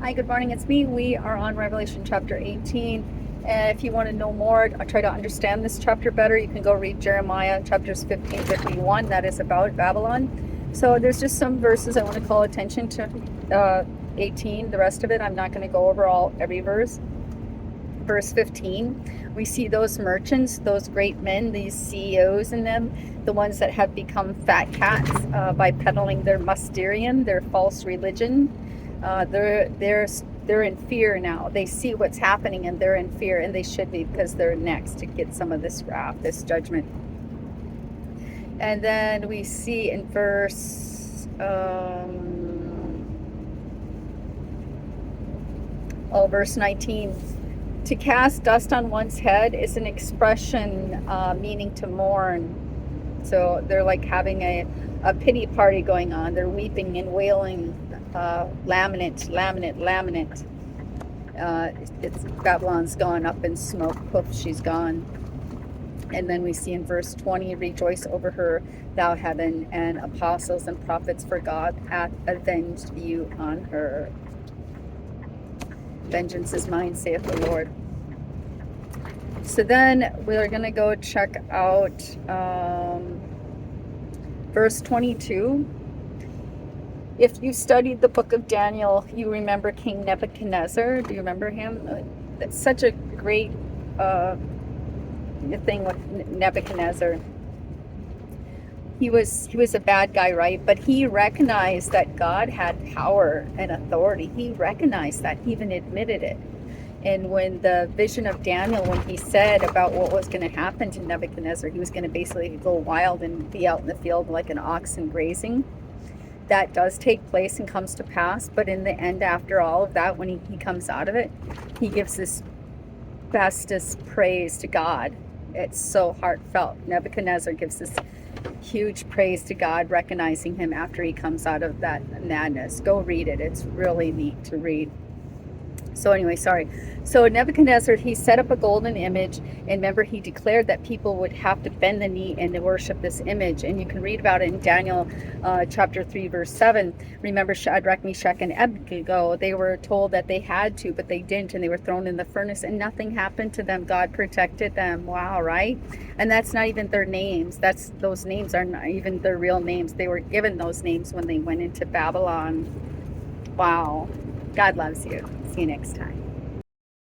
Hi, good morning. It's me. We are on Revelation chapter 18. If you want to know more, try to understand this chapter better, you can go read Jeremiah chapters 15, 51. That is about Babylon. So there's just some verses I want to call attention to. 18, the rest of it, I'm not going to go over every verse. Verse 15, we see those merchants, those great men, these CEOs in them, the ones that have become fat cats by peddling their Mysterium, their false religion. They're in fear now. They see what's happening and they're in fear, and they should be, because they're next to get some of this wrath, this judgment. And then we see in verse verse 19, to cast dust on one's head is an expression meaning to mourn. So they're like having a pity party going on. They're weeping and wailing, lament. It's Babylon's gone up in smoke. Poof, she's gone. And then we see in verse 20, rejoice over her, thou heaven, and apostles and prophets, for God hath avenged you on her. Vengeance is mine, saith the Lord. So then we're going to go check out verse 22. If you studied the book of Daniel, you remember King Nebuchadnezzar. Do you remember him? It's such a great thing with Nebuchadnezzar. He was a bad guy, right? But he recognized that God had power and authority. He recognized that, he even admitted it. And when the vision of Daniel, when he said about what was going to happen to Nebuchadnezzar, he was going to basically go wild and be out in the field like an oxen grazing. That does take place and comes to pass. But in the end, after all of that, when he comes out of it, he gives this bestest praise to God. It's so heartfelt. Nebuchadnezzar gives this huge praise to God, recognizing him after he comes out of that madness. Go read it. It's really neat to read. So anyway, sorry. So Nebuchadnezzar, he set up a golden image, and remember, he declared that people would have to bend the knee and to worship this image. And you can read about it in Daniel chapter 3, verse 7. Remember Shadrach, Meshach, and Abednego, they were told that they had to, but they didn't, and they were thrown in the furnace, and nothing happened to them. God protected them. Wow, right? And that's not even their names. Those names are not even their real names. They were given those names when they went into Babylon. Wow. God loves you. See you next time.